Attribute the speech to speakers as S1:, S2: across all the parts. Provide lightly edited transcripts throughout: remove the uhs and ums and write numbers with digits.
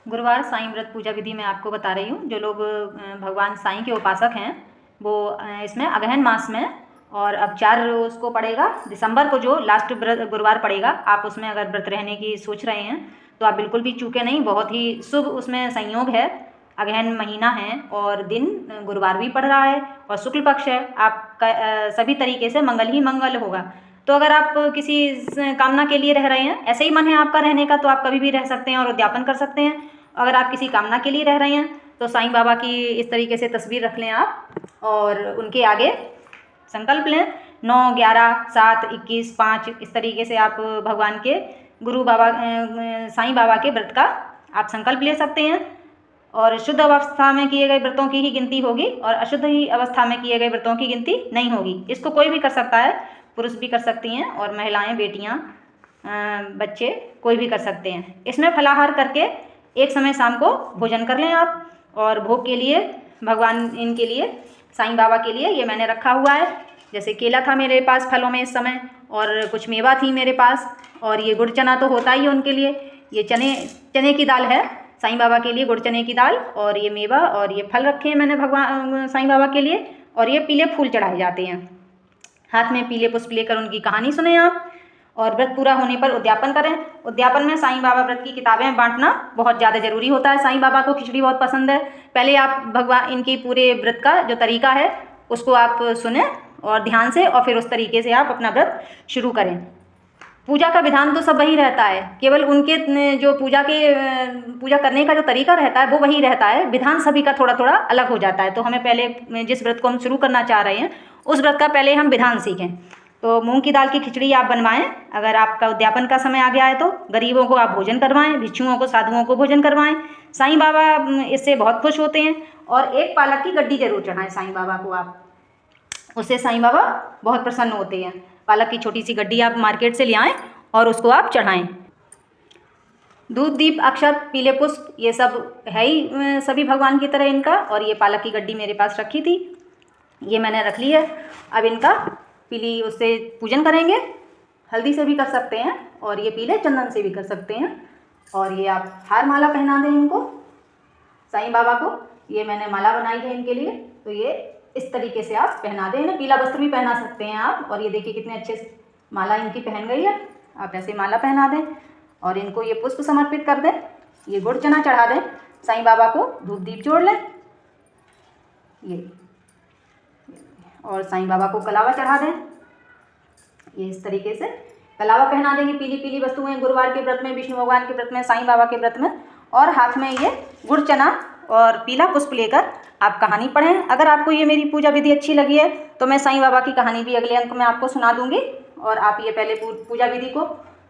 S1: गुरुवार साईं व्रत पूजा विधि मैं आपको बता रही हूँ। जो लोग भगवान साईं के उपासक हैं वो इसमें अगहन मास में, और अब 4 उसको पड़ेगा दिसंबर को, जो लास्ट गुरुवार पड़ेगा, आप उसमें अगर व्रत रहने की सोच रहे हैं तो आप बिल्कुल भी चूके नहीं। बहुत ही शुभ उसमें संयोग है, अगहन महीना है और दिन गुरुवार भी पड़ रहा है और शुक्ल पक्ष है। आपका सभी तरीके से मंगल ही मंगल होगा। तो अगर आप किसी कामना के लिए रह रहे हैं, ऐसे ही मन है आपका रहने का, तो आप कभी भी रह सकते हैं और उद्यापन कर सकते हैं। अगर आप किसी कामना के लिए रह रहे हैं तो साईं बाबा की इस तरीके से तस्वीर रख लें आप और उनके आगे संकल्प लें। 9, 11, 7, 21, 5 इस तरीके से आप भगवान के गुरु बाबा साईं बाबा के व्रत का आप संकल्प ले सकते हैं। और शुद्ध अवस्था में किए गए व्रतों की ही गिनती होगी और अशुद्ध ही अवस्था में किए गए व्रतों की गिनती नहीं होगी। इसको कोई भी कर सकता है, पुरुष भी कर सकती हैं और महिलाएं, बेटियां, बच्चे, कोई भी कर सकते हैं। इसमें फलाहार करके एक समय शाम को भोजन कर लें आप। और भोग के लिए भगवान इनके लिए, साईं बाबा के लिए, ये मैंने रखा हुआ है। जैसे केला था मेरे पास फलों में इस समय, और कुछ मेवा थी मेरे पास, और ये गुड़ चना तो होता ही है उनके लिए। ये चने की दाल है साईं बाबा के लिए, गुड़ चने की दाल, और ये मेवा और ये फल रखे हैं मैंने भगवान साईं बाबा के लिए। और ये पीले फूल चढ़ाए जाते हैं। हाथ में पीले पुष्प लेकर उनकी कहानी सुने आप और व्रत पूरा होने पर उद्यापन करें। उद्यापन में साईं बाबा व्रत की किताबें बांटना बहुत ज़्यादा जरूरी होता है। साईं बाबा को खिचड़ी बहुत पसंद है। पहले आप भगवान इनकी पूरे व्रत का जो तरीका है उसको आप सुने और ध्यान से, और फिर उस तरीके से आप अपना व्रत शुरू करें। पूजा का विधान तो सब वही रहता है, केवल उनके जो पूजा करने का जो तरीका रहता है वो वही रहता है, विधान सभी का थोड़ा थोड़ा अलग हो जाता है। तो हमें पहले जिस व्रत को हम शुरू करना चाह रहे हैं उस व्रत का पहले हम विधान सीखें। तो मूंग की दाल की खिचड़ी आप बनवाएं। अगर आपका उद्यापन का समय आ गया है तो गरीबों को आप भोजन करवाएं, भिक्षुओं को, साधुओं को भोजन करवाएं। साईं बाबा इससे बहुत खुश होते हैं। और एक पालक की गड्डी जरूर चढ़ाएं साईं बाबा को आप, उससे साईं बाबा बहुत प्रसन्न होते हैं। पालक की छोटी सी गड्डी आप मार्केट से ले आएँ और उसको आप चढ़ाएं। दूध, दीप, अक्षत, पीले पुष्प, ये सब है ही सभी भगवान की तरह इनका। और ये पालक की गड्डी मेरे पास रखी थी, ये मैंने रख ली है। अब इनका पीली उससे पूजन करेंगे। हल्दी से भी कर सकते हैं और ये पीले चंदन से भी कर सकते हैं। और ये आप हार माला पहना दें इनको, साईं बाबा को। ये मैंने माला बनाई है इनके लिए, तो ये इस तरीके से आप पहना दें। पीला वस्त्र भी पहना सकते हैं आप। और ये देखिए कितने अच्छे से माला इनकी पहन गई है। आप ऐसे माला पहना दें और इनको ये पुष्प समर्पित कर दें। ये गुड़ चना चढ़ा दें साईं बाबा को, धूप दीप जोड़ लें ये, और साईं बाबा को कलावा चढ़ा दें। ये इस तरीके से कलावा पहना देंगे, पीली पीली वस्तुएं गुरुवार के व्रत में, विष्णु भगवान के व्रत में, साईं बाबा के व्रत में। और हाथ में ये गुड़ चना और पीला पुष्प लेकर आप कहानी पढ़ें। अगर आपको ये मेरी पूजा विधि अच्छी लगी है तो मैं साईं बाबा की कहानी भी अगले अंक में आपको सुना दूंगी। और आप ये पहले पूजा विधि को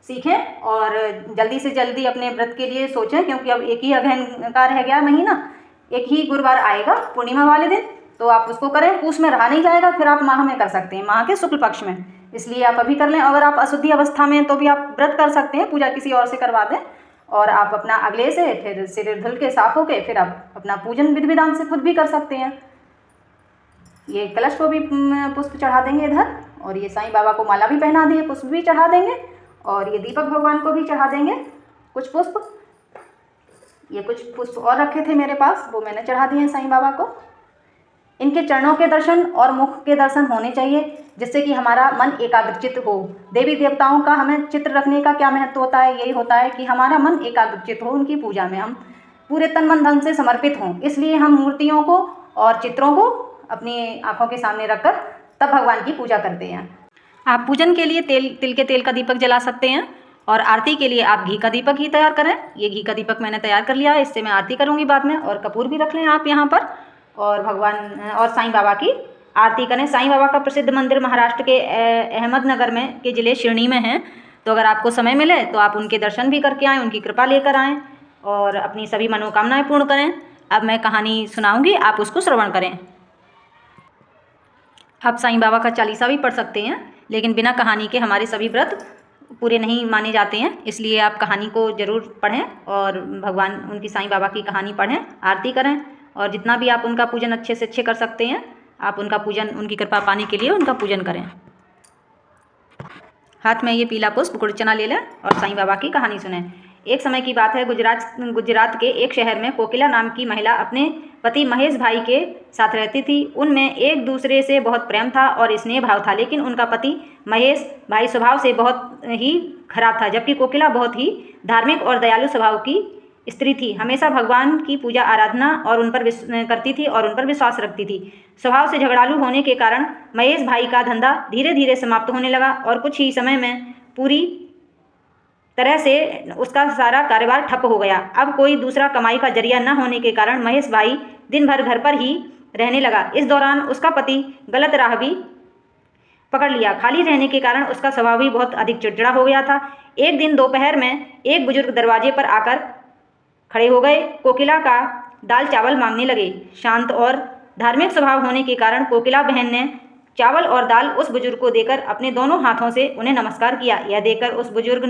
S1: सीखें और जल्दी से जल्दी अपने व्रत के लिए सोचें, क्योंकि अब एक ही अगहन का रह गया महीना, एक ही गुरुवार आएगा पूर्णिमा वाले दिन, तो आप उसको करें। पूस में रहा नहीं जाएगा, फिर आप माह में कर सकते हैं, माह के शुक्ल पक्ष में, इसलिए आप अभी कर लें। अगर आप अशुद्धि अवस्था में तो भी आप व्रत कर सकते हैं, पूजा किसी और से करवा दें और आप अपना अगले से फिर सिर धुल के साफ होके फिर आप अपना पूजन विधि विधान से खुद भी कर सकते हैं। ये कलश को भी पुष्प चढ़ा देंगे इधर, और ये साईं बाबा को माला भी पहना दिए, पुष्प भी चढ़ा देंगे, और ये दीपक भगवान को भी चढ़ा देंगे कुछ पुष्प। ये कुछ पुष्प और रखे थे मेरे पास, वो मैंने चढ़ा दिए हैं साईं बाबा को। इनके चरणों के दर्शन और मुख के दर्शन होने चाहिए, जिससे कि हमारा मन एकाग्रचित हो। देवी देवताओं का हमें चित्र रखने का क्या महत्व होता है? यही होता है कि हमारा मन एकाग्रचित हो, उनकी पूजा में हम पूरे तन मन धन से समर्पित हों। इसलिए हम मूर्तियों को और चित्रों को अपनी आंखों के सामने रखकर तब भगवान की पूजा करते हैं। आप पूजन के लिए तिल के तेल का दीपक जला सकते हैं, और आरती के लिए आप घी का दीपक ही तैयार करें। ये घी का दीपक मैंने तैयार कर लिया है, इससे मैं आरती करूँगी बाद में। और कपूर भी रख लें आप यहाँ पर, और भगवान और साईं बाबा की आरती करें। साईं बाबा का प्रसिद्ध मंदिर महाराष्ट्र के अहमदनगर में के ज़िले शिरनी में है। तो अगर आपको समय मिले तो आप उनके दर्शन भी करके आएँ, उनकी कृपा लेकर आएँ और अपनी सभी मनोकामनाएं पूर्ण करें। अब मैं कहानी सुनाऊंगी, आप उसको श्रवण करें। आप साईं बाबा का चालीसा भी पढ़ सकते हैं, लेकिन बिना कहानी के हमारे सभी व्रत पूरे नहीं माने जाते हैं, इसलिए आप कहानी को ज़रूर पढ़ें और भगवान उनकी साईं बाबा की कहानी पढ़ें, आरती करें। और जितना भी आप उनका पूजन अच्छे से अच्छे कर सकते हैं, आप उनका पूजन, उनकी कृपा पाने के लिए उनका पूजन करें। हाथ में ये पीला पुष्प गुड़ चना ले लें और साईं बाबा की कहानी सुनें। एक समय की बात है, गुजरात के एक शहर में कोकिला नाम की महिला अपने पति महेश भाई के साथ रहती थी। उनमें एक दूसरे से बहुत प्रेम था और स्नेह भाव था, लेकिन उनका पति महेश भाई स्वभाव से बहुत ही खराब था, जबकि कोकिला बहुत ही धार्मिक और दयालु स्वभाव की स्त्री थी। हमेशा भगवान की पूजा आराधना और उन पर करती थी और उन पर विश्वास रखती थी। स्वभाव से झगड़ालू होने के कारण महेश भाई का धंधा धीरे धीरे समाप्त होने लगा और कुछ ही समय में पूरी तरह से उसका सारा कारोबार ठप हो गया। अब कोई दूसरा कमाई का जरिया न होने के कारण महेश भाई दिन भर घर पर ही रहने लगा। इस दौरान उसका पति गलत राह भी पकड़ लिया। खाली रहने के कारण उसका स्वभाव भी बहुत अधिक चिड़चिड़ा हो गया था। एक दिन दोपहर में एक बुजुर्ग दरवाजे पर आकर खड़े हो गए। कोकिला का दाल चावल मांगने लगे। शांत और धार्मिक स्वभाव होने के कारण कोकिला बहन ने चावल और दाल उस बुजुर्ग को देकर अपने दोनों हाथों से उन्हें नमस्कार किया। यह देखकर उस बुजुर्ग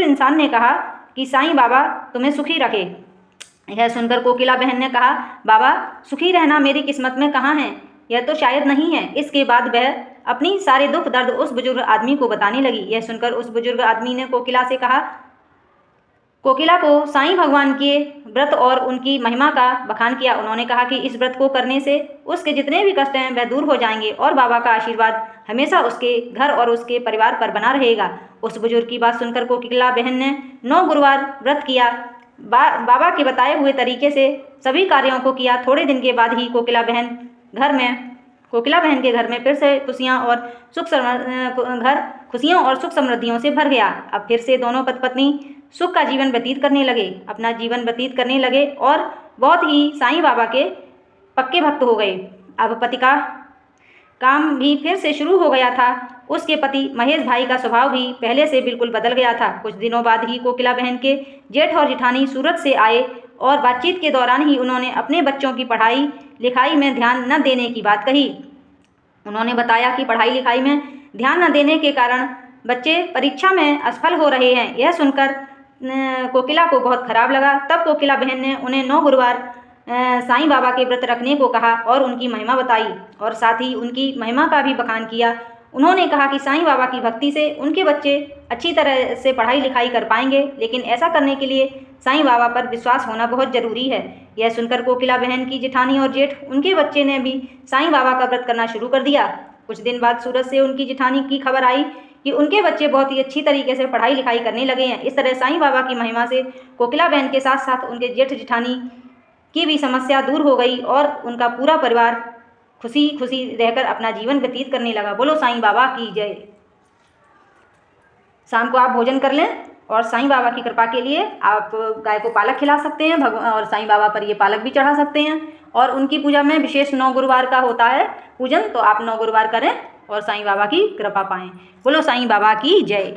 S1: इंसान ने कहा कि साईं बाबा तुम्हें सुखी रखे। यह सुनकर कोकिला बहन ने कहा, बाबा सुखी रहना मेरी किस्मत में कहाँ है, यह तो शायद नहीं है। इसके बाद वह अपनी सारे दुख दर्द उस बुजुर्ग आदमी को बताने लगी। यह सुनकर उस बुजुर्ग आदमी ने कोकिला को साईं भगवान के व्रत और उनकी महिमा का बखान किया। उन्होंने कहा कि इस व्रत को करने से उसके जितने भी कष्ट हैं वह दूर हो जाएंगे और बाबा का आशीर्वाद हमेशा उसके घर और उसके परिवार पर बना रहेगा। उस बुजुर्ग की बात सुनकर कोकिला बहन ने 9 गुरुवार व्रत किया। बाबा के बताए हुए तरीके से सभी कार्यों को किया। थोड़े दिन के बाद ही कोकिला बहन के घर में फिर से खुशियाँ और सुख समृद्धियों से भर गया। अब फिर से दोनों पति पत्नी सुख का जीवन व्यतीत करने लगे और बहुत ही साईं बाबा के पक्के भक्त हो गए। अब पति का काम भी फिर से शुरू हो गया था। उसके पति महेश भाई का स्वभाव भी पहले से बिल्कुल बदल गया था। कुछ दिनों बाद ही कोकिला बहन के जेठ और जेठानी सूरत से आए और बातचीत के दौरान ही उन्होंने अपने बच्चों की पढ़ाई लिखाई में ध्यान न देने की बात कही। उन्होंने बताया कि पढ़ाई लिखाई में ध्यान न देने के कारण बच्चे परीक्षा में असफल हो रहे हैं। यह सुनकर कोकिला को बहुत खराब लगा। तब कोकिला बहन ने उन्हें 9 गुरुवार साईं बाबा के व्रत रखने को कहा और उनकी महिमा बताई और साथ ही उनकी महिमा का भी बखान किया। उन्होंने कहा कि साईं बाबा की भक्ति से उनके बच्चे अच्छी तरह से पढ़ाई लिखाई कर पाएंगे, लेकिन ऐसा करने के लिए साईं बाबा पर विश्वास होना बहुत ज़रूरी है। यह सुनकर कोकिला बहन की जेठानी और जेठ उनके बच्चे ने भी साईं बाबा का व्रत करना शुरू कर दिया। कुछ दिन बाद सूरत से उनकी जेठानी की खबर आई कि उनके बच्चे बहुत ही अच्छी तरीके से पढ़ाई लिखाई करने लगे हैं। इस तरह साईं बाबा की महिमा से कोकिला बहन के साथ साथ उनके जेठ जेठानी की भी समस्या दूर हो गई और उनका पूरा परिवार खुशी खुशी रहकर अपना जीवन व्यतीत करने लगा। बोलो साईं बाबा की जय। शाम को आप भोजन कर लें और साईं बाबा की कृपा के लिए आप गाय को पालक खिला सकते हैं और साईं बाबा पर ये पालक भी चढ़ा सकते हैं। और उनकी पूजा में विशेष 9 गुरुवार का होता है पूजन, तो आप 9 गुरुवार करें और साईं बाबा की कृपा पाएं। बोलो साईं बाबा की जय।